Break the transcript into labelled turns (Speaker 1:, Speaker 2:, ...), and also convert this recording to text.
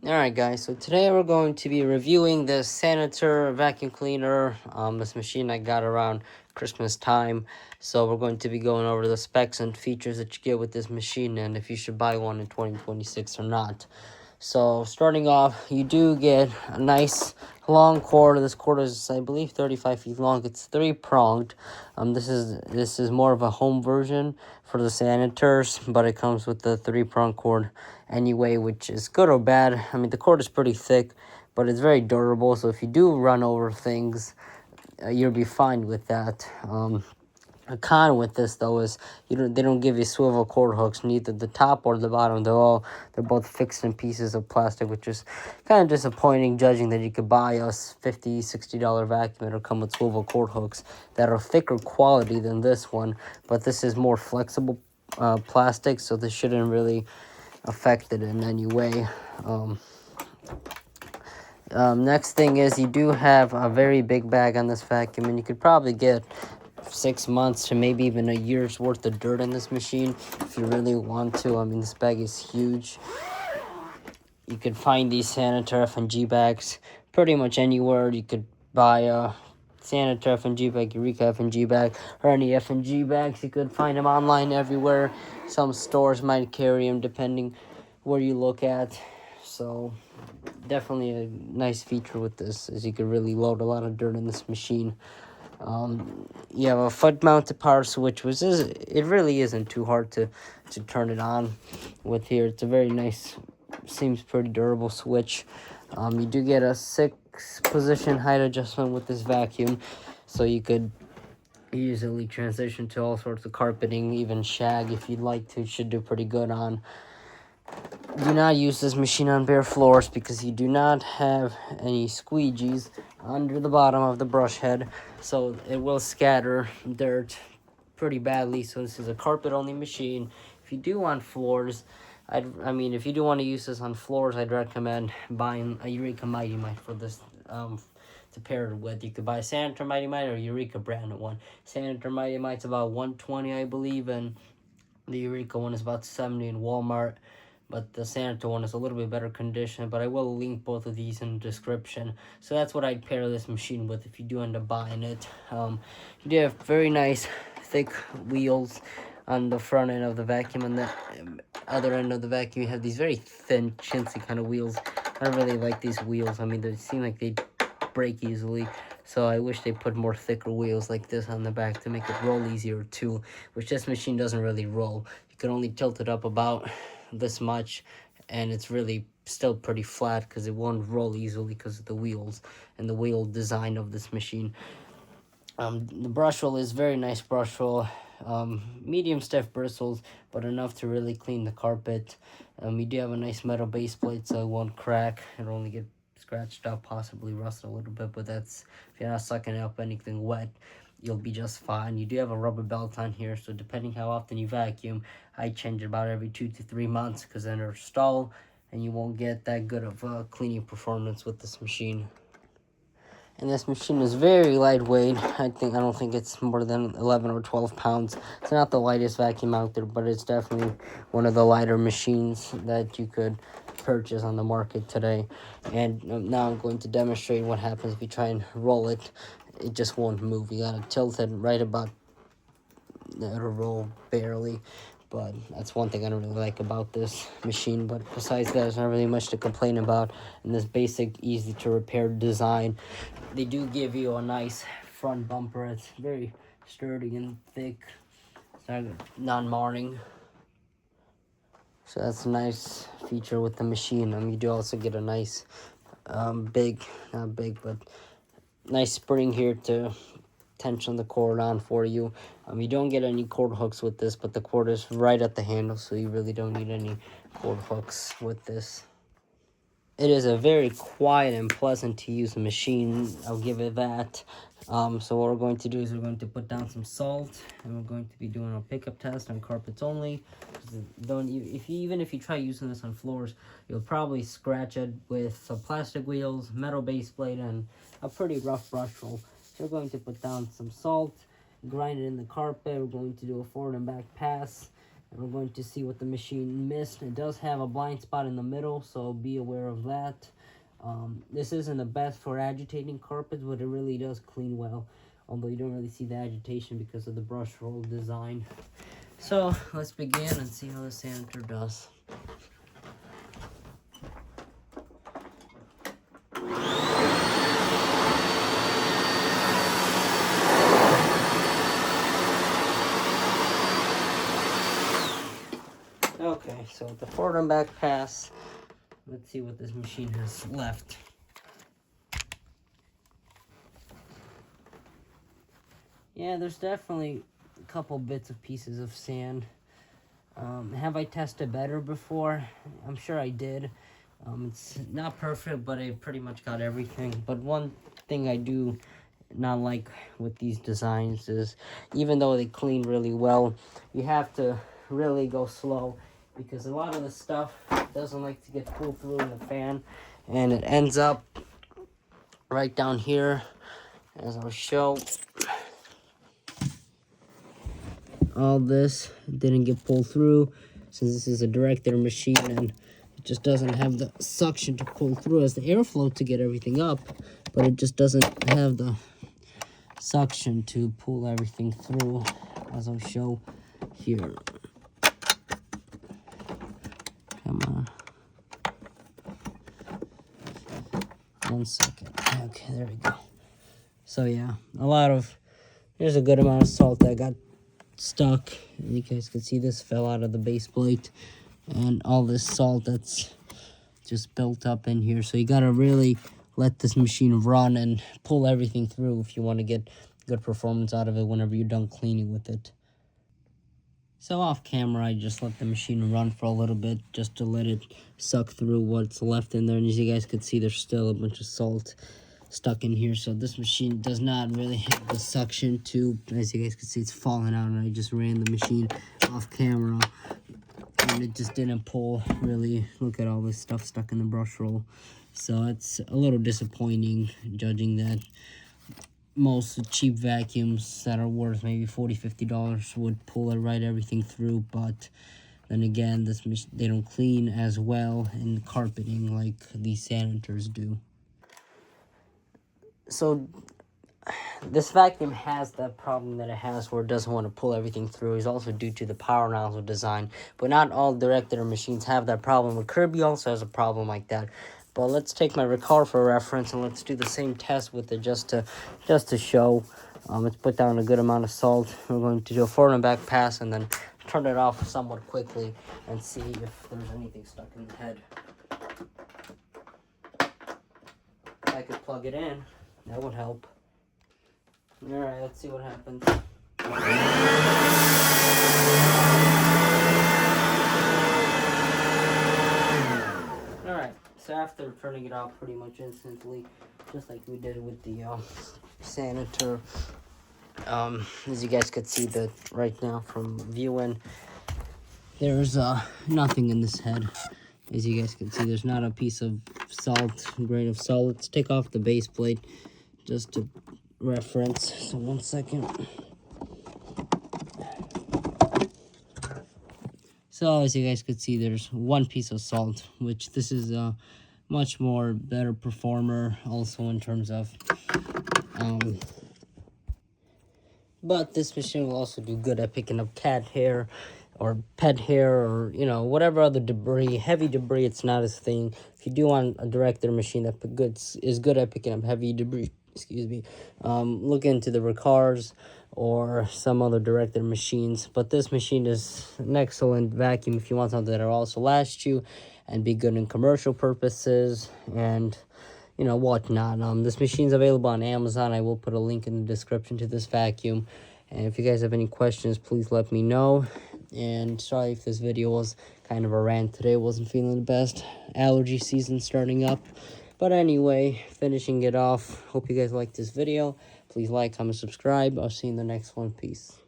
Speaker 1: Alright guys, so today we're going to be reviewing this Sanitare vacuum cleaner, this machine I got around Christmas time. So we're going to be going over the specs and features that you get with this machine and if you should buy one in 2026 or not. So starting off, you do get a nice long cord. This cord is, I believe, 35 feet long. It's three-pronged. This is more of a home version for the Sanitars, but it comes with the three-prong cord anyway, which is good or bad. I mean, the cord is pretty thick, but it's very durable. So if you do run over things, you'll be fine with that. A con with this though is they don't give you swivel cord hooks, neither the top or the bottom. They're both fixed in pieces of plastic, which is kind of disappointing, judging that you could buy a $50-$60 vacuum that'll come with swivel cord hooks that are thicker quality than this one, but this is more flexible plastic, so this shouldn't really affect it in any way. Next thing is you do have a very big bag on this vacuum, and you could probably get 6 months to maybe even a year's worth of dirt in this machine if you really want to. I mean, this bag is huge. You could find these Sanitare F&G bags pretty much anywhere. You could buy a Sanitare F&G bag, Eureka F&G bag, or any F&G bags. You could find them online everywhere. Some stores might carry them depending where you look at. So definitely a nice feature with this is you could really load a lot of dirt in this machine. You have a foot mounted power switch, which it really isn't too hard to turn it on with here. It's a very nice, seems pretty durable switch. You do get a 6-position height adjustment with this vacuum, so you could easily transition to all sorts of carpeting, even shag if you'd like to. It should do pretty good on. Do not use this machine on bare floors because you do not have any squeegees under the bottom of the brush head, so it will scatter dirt pretty badly. So this is a carpet only machine. If you do want floors, if you do want to use this on floors, I'd recommend buying a Eureka Mighty Mite for this to pair it with. You could buy a Sanitare Mighty Mite or Eureka branded one. Sanitare Mighty Mite's about $120, I believe, and the Eureka one is about $70 in Walmart, but the Sanitare one is a little bit better condition, but I will link both of these in the description. So that's what I'd pair this machine with if you do end up buying it. You do have very nice thick wheels on the front end of the vacuum, and the other end of the vacuum you have these very thin, chintzy kind of wheels. I don't really like these wheels. I mean, they seem like they break easily, so I wish they put more thicker wheels like this on the back to make it roll easier too, which this machine doesn't really roll. You can only tilt it up about this much, and it's really still pretty flat because it won't roll easily because of the wheels and the wheel design of this machine. The brush roll is very nice brush roll. Medium stiff bristles, but enough to really clean the carpet. You do have a nice metal base plate, so it won't crack. It'll only get scratched up, possibly rust a little bit, but that's if you're not sucking up anything wet, you'll be just fine. You do have a rubber belt on here, so depending how often you vacuum, I change it about every 2 to 3 months because then it'll stall and you won't get that good of a cleaning performance with this machine. And this machine is very lightweight. I don't think it's more than 11 or 12 pounds. It's not the lightest vacuum out there, but it's definitely one of the lighter machines that you could purchase on the market today. And now I'm going to demonstrate what happens if you try and roll it. It just won't move. You gotta tilt it right about, it'll roll barely. But that's one thing I don't really like about this machine. But besides that, there's not really much to complain about in this basic, easy to repair design. They do give you a nice front bumper. It's very sturdy and thick. It's not non-marring. So that's a nice feature with the machine. You do also get a nice, not big, but nice spring here to tension the cord on for you. You don't get any cord hooks with this, but the cord is right at the handle, so you really don't need any cord hooks with this. It is a very quiet and pleasant to use machine. I'll give it that. So what we're going to do is we're going to put down some salt, and we're going to be doing a pickup test on carpets only. Even if you try using this on floors, you'll probably scratch it with some plastic wheels, metal base plate, and a pretty rough brush roll. So we're going to put down some salt, grind it in the carpet. We're going to do a forward and back pass. And we're going to see what the machine missed. It does have a blind spot in the middle, so be aware of that. This isn't the best for agitating carpets, but it really does clean well. Although you don't really see the agitation because of the brush roll design. So let's begin and see how the Sanitare does. Okay, so with the forward and back pass, let's see what this machine has left. Yeah, there's definitely a couple bits of pieces of sand. Have I tested better before? I'm sure I did. It's not perfect, but I pretty much got everything. But one thing I do not like with these designs is, even though they clean really well, you have to really go slow, because a lot of the stuff doesn't like to get pulled through in the fan, and it ends up right down here, as I'll show. All this didn't get pulled through, since this is a direct air machine and it just doesn't have the suction to pull through. It has the airflow to get everything up, but it just doesn't have the suction to pull everything through, as I'll show here. Come on. 1 second. Okay, there we go. So yeah, there's a good amount of salt that got stuck. And you guys can see this fell out of the base plate, and all this salt that's just built up in here. So you gotta really let this machine run and pull everything through if you want to get good performance out of it whenever you're done cleaning with it. So off camera, I just let the machine run for a little bit just to let it suck through what's left in there. And as you guys can see, there's still a bunch of salt stuck in here. So this machine does not really have the suction to, as you guys can see, it's falling out, and I just ran the machine off camera and it just didn't pull really. Look at all this stuff stuck in the brush roll. So it's a little disappointing, judging that most cheap vacuums that are worth maybe $40-50 would pull it right everything through. But then again, they don't clean as well in carpeting like these Sanitares do. So this vacuum has that problem that it has, where it doesn't want to pull everything through. It's also due to the power nozzle design, but not all direct air machines have that problem. Kirby also has a problem like that. But let's take my Ricard for reference, and let's do the same test with it just to show. Let's put down a good amount of salt. We're going to do a forward and back pass, and then turn it off somewhat quickly and see if there's anything stuck in the head. If I could plug it in, that would help. Alright, let's see what happens. Alright, so after turning it off pretty much instantly, just like we did with the Sanitare, as you guys could see that right now from viewing, there's nothing in this head. As you guys can see, there's not a piece of salt, grain of salt. Let's take off the base plate just to reference. So 1 second. So as you guys could see, there's one piece of salt, which this is a much more better performer also in terms of but this machine will also do good at picking up cat hair or pet hair, or whatever other debris, heavy debris. It's not his thing. If you do want a direct air machine that is good at picking up heavy debris, look into the Ricards or some other direct air machines. But this machine is an excellent vacuum if you want something that will also last you and be good in commercial purposes and whatnot. This machine's available on Amazon. I will put a link in the description to this vacuum. And if you guys have any questions, please let me know. And sorry if this video was kind of a rant today. Wasn't feeling the best. Allergy season starting up. But anyway, finishing it off. Hope you guys liked this video. Please like, comment, subscribe. I'll see you in the next one. Peace.